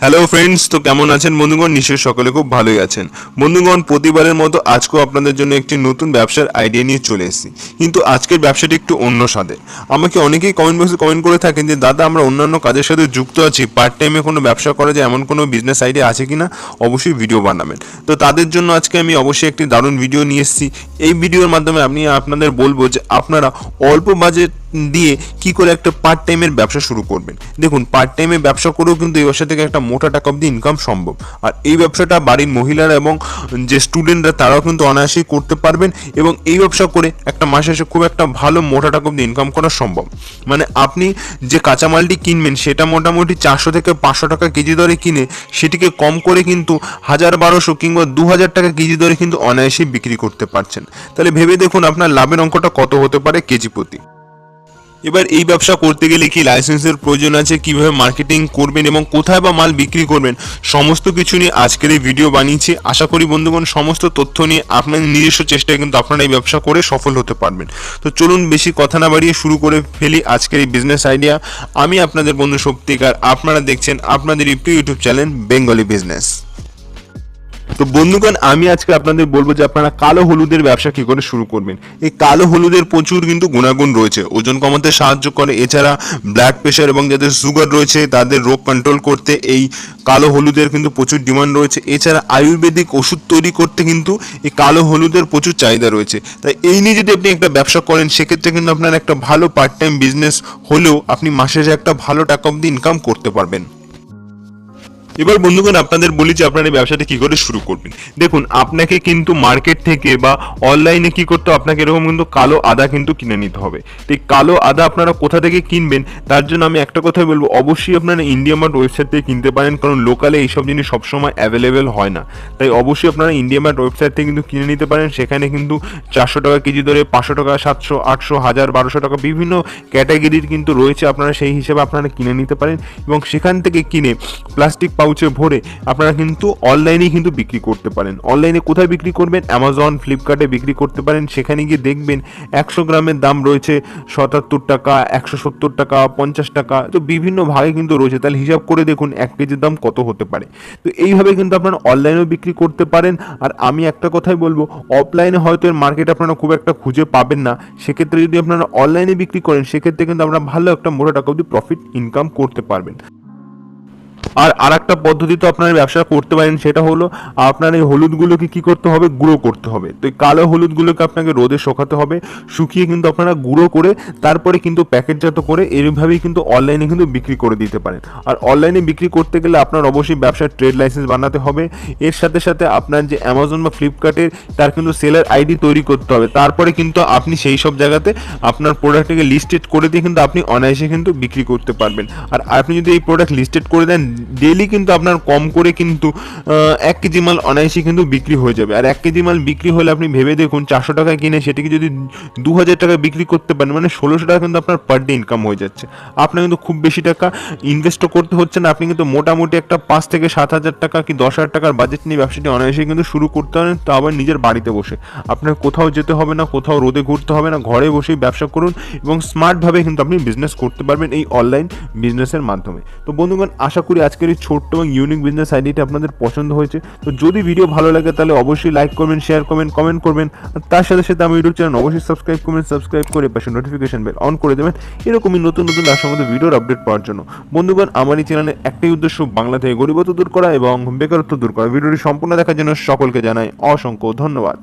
Hello friends, তো কেমন আছেন বন্ধুগণ? নিশ্চয়ই সকলে খুব ভালোই আছেন। বন্ধুগণ, প্রতিবারের মতো আজকেও আপনাদের জন্য একটি নতুন ব্যবসার আইডিয়া নিয়ে চলে এসেছি, কিন্তু আজকের ব্যবসাটি একটু অন্য স্বাদের। আমাকে অনেকেই কমেন্ট বক্সে কমেন্ট করে থাকেন যে দাদা, আমরা অন্যান্য কাজের সাথে যুক্ত আছি, পার্ট টাইমে কোনো ব্যবসা করা যায় এমন কোনো বিজনেস আইডিয়া আছে কিনা, অবশ্যই ভিডিও বানাবেন। তো তাদের জন্য আজকে আমি অবশ্যই একটি দারুণ ভিডিও নিয়ে এসেছি। এই ভিডিওর মাধ্যমে আমি আপনাদের বলবো যে আপনারা অল্প বাজেট দিয়ে কি করে একটা পার্ট টাইমের ব্যবসা শুরু করবেন। দেখুন, পার্ট টাইমে ব্যবসা করেও কিন্তু এই ব্যবসা থেকে একটা মোটা টাকা অব্দি ইনকাম সম্ভব। আর এই ব্যবসাটা বাড়ির মহিলারা এবং যে স্টুডেন্টরা তারাও কিন্তু অনায়াসেই করতে পারবেন, এবং এই ব্যবসা করে একটা মাসে এসে খুব একটা ভালো মোটা টাকা অব্দি ইনকাম করা সম্ভব। মানে আপনি যে কাঁচামালটি কিনবেন সেটা মোটামুটি 400 থেকে 500 টাকা কেজি দরে কিনে সেটিকে কম করে কিন্তু 1000-1200 কিংবা 2000 টাকা কেজি দরে কিন্তু অনায়াসেই বিক্রি করতে পারছেন। তাহলে ভেবে দেখুন আপনার লাভের অঙ্কটা কত হতে পারে কেজি প্রতি। এবার এই ব্যবসা করতে গেলে কি লাইসেন্সের প্রয়োজন আছে, কিভাবে মার্কেটিং করবেন এবং কোথায় বা মাল বিক্রি করবেন, সমস্ত কিছু নিয়ে আজকের এই ভিডিও বানিয়েছি। আশা করি বন্ধুগণ সমস্ত তথ্য নিয়ে আপনাদের নিজস্ব চেষ্টায় কিন্তু আপনারা এই ব্যবসা করে সফল হতে পারবেন। তো চলুন বেশি কথা না বাড়িয়ে শুরু করে ফেলি আজকের এই বিজনেস আইডিয়া। আমি আপনাদের বন্ধু সৌপ্তিক, আর আপনারা দেখছেন আপনাদের ইউটিউব চ্যানেল বেঙ্গলি বিজনেস। তো বন্ধুগণ, আমি আজকে আপনাদের বলবো যে আপনারা কালো হলুদের ব্যবসা কি করে শুরু করবেন। এই কালো হলুদের প্রচুর কিন্তু গুণাগুণ রয়েছে, ওজন কমাতে সাহায্য করে, এছাড়া ব্লাড প্রেশার এবং যাদের সুগার রয়েছে তাদের রোগ কন্ট্রোল করতে এই কালো হলুদের কিন্তু প্রচুর ডিমান্ড রয়েছে। এছাড়া আয়ুর্বেদিক ওষুধ তৈরি করতে কিন্তু এই কালো হলুদের প্রচুর চাহিদা রয়েছে। তাই এই নিয়ে যদি আপনি একটা ব্যবসা করেন সেক্ষেত্রে কিন্তু আপনার একটা ভালো পার্ট টাইম বিজনেস হলেও আপনি মাসে একটা ভালো টাকা অব্দি ইনকাম করতে পারবেন। এবার বন্ধুগণ, আপনাদের বলি যে আপনারা এই ব্যবসাটা কি করে শুরু করবেন। দেখুন, আপনাকে কিন্তু মার্কেট থেকে বা অনলাইনে কি করতে হবে, আপনাকে এরকম কিন্তু কালো আদা কিন্তু কিনে নিতে হবে। তো এই কালো আদা আপনারা কোথা থেকে কিনবেন তার জন্য আমি একটা কথাই বলবো, অবশ্যই আপনারা ইন্ডিয়া মার্ট ওয়েবসাইট থেকে কিনতে পারেন, কারণ লোকালে এইসব জিনিস সবসময় অ্যাভেলেবেল হয় না। তাই অবশ্যই আপনারা ইন্ডিয়া মার্ট ওয়েবসাইট থেকে কিন্তু কিনে নিতে পারেন। সেখানে কিন্তু 400 টাকা কেজি ধরে 500 টাকা, 700, 800, 1000, 1200 টাকা বিভিন্ন ক্যাটাগরির কিন্তু রয়েছে। আপনারা সেই হিসেবে আপনারা কিনে নিতে পারেন এবং সেখান থেকে কিনে প্লাস্টিক পাউচে ভরে আপনারা কিন্তু অনলাইনে কিন্তু বিক্রি করতে পারেন। অনলাইনে কোথায় বিক্রি করবেন? অ্যামাজন, ফ্লিপকার্টে বিক্রি করতে পারেন। সেখানে গিয়ে দেখবেন 100 গ্রামের দাম রয়েছে 77 টাকা, 170 টাকা, 50 টাকা, তো বিভিন্ন ভাগে কিন্তু রয়েছে। তাহলে হিসাব করে দেখুন 1 কেজির দাম কত হতে পারে। তো এইভাবে কিন্তু আপনারা অনলাইনেও বিক্রি করতে পারেন। আর আমি একটা কথাই বলবো, অফলাইনে হয়তো এর মার্কেট আপনারা খুব একটা খুঁজে পাবেন না। সেক্ষেত্রে যদি আপনারা অনলাইনে বিক্রি করেন সেক্ষেত্রে কিন্তু আপনারা ভালো একটা মোটা টাকা অবধি প্রফিট ইনকাম করতে পারবেন। আর একটা পদ্ধতি তো আপনার ব্যবসা করতে পারেন, সেটা হলো আপনার এই হলুদগুলোকে কি করতে হবে? গুঁড়ো করতে হবে। তো এই কালো হলুদগুলোকে আপনাকে রোদে শুকাতে হবে, শুকিয়ে কিন্তু আপনারা গুঁড়ো করে তারপরে কিন্তু প্যাকেটজাত করে এইভাবেই কিন্তু অনলাইনে কিন্তু বিক্রি করে দিতে পারেন। আর অনলাইনে বিক্রি করতে গেলে আপনার অবশ্যই ব্যবসার ট্রেড লাইসেন্স বানাতে হবে। এর সাথে সাথে আপনার যে অ্যামাজন বা ফ্লিপকার্টের তার কিন্তু সেলার আইডি তৈরি করতে হবে। তারপরে কিন্তু আপনি সেই সব জায়গাতে আপনার প্রোডাক্টটাকে লিস্টেড করে দিয়ে কিন্তু আপনি অনায়াসে কিন্তু বিক্রি করতে পারবেন। আর আপনি যদি এই প্রোডাক্ট লিস্টেড করে দেন, ডেলি কিন্তু আপনার কম করে কিন্তু 1 কেজি মাল অনায়াসে কিন্তু বিক্রি হয়ে যাবে। আর 1 কেজি মাল বিক্রি হলে আপনি ভেবে দেখুন 400 টাকায় কিনে সেটিকে যদি 2000 টাকায় বিক্রি করতে পারেন, মানে 1600 টাকা কিন্তু আপনার পার ডে ইনকাম হয়ে যাচ্ছে। আপনার কিন্তু খুব বেশি টাকা ইনভেস্টও করতে হচ্ছে না। আপনি কিন্তু মোটামুটি একটা 5 থেকে 7000 টাকা কি 10,000 টাকার বাজেট নিয়ে ব্যবসাটি অনায়াসে কিন্তু শুরু করতে পারেন, তা আবার নিজের বাড়িতে বসে। আপনার কোথাও যেতে হবে না, কোথাও রোদে ঘুরতে হবে না, ঘরে বসেই ব্যবসা করুন এবং স্মার্টভাবে কিন্তু আপনি বিজনেস করতে পারবেন এই অনলাইন বিজনেসের মাধ্যমে। তো বন্ধুগণ, আশা করি আজকের এই ছোট্ট এবং ইউনিক বিজনেস আইডিয়াটি আপনাদের পছন্দ হয়েছে। তো যদি ভিডিও ভালো লাগে তাহলে অবশ্যই লাইক করবেন, শেয়ার করবেন, কমেন্ট করবেন। আর তার সাথে সাথে আমার ইউটিউব চ্যানেল অবশ্যই সাবস্ক্রাইব করবেন, সাবস্ক্রাইব করে পাশে নোটিফিকেশন বেল অন করে দেবেন এরকমই নতুন নতুন আসার মধ্যে ভিডিওর আপডেট পাওয়ার জন্য। বন্ধুগণ, আমার এই চ্যানেলের একটাই উদ্দেশ্য, বাংলা থেকে গরিবত্ব দূর করা এবং বেকারত্ব দূর করা। ভিডিওটি সম্পূর্ণ দেখার জন্য সকলকে জানাই অসংখ্য ধন্যবাদ।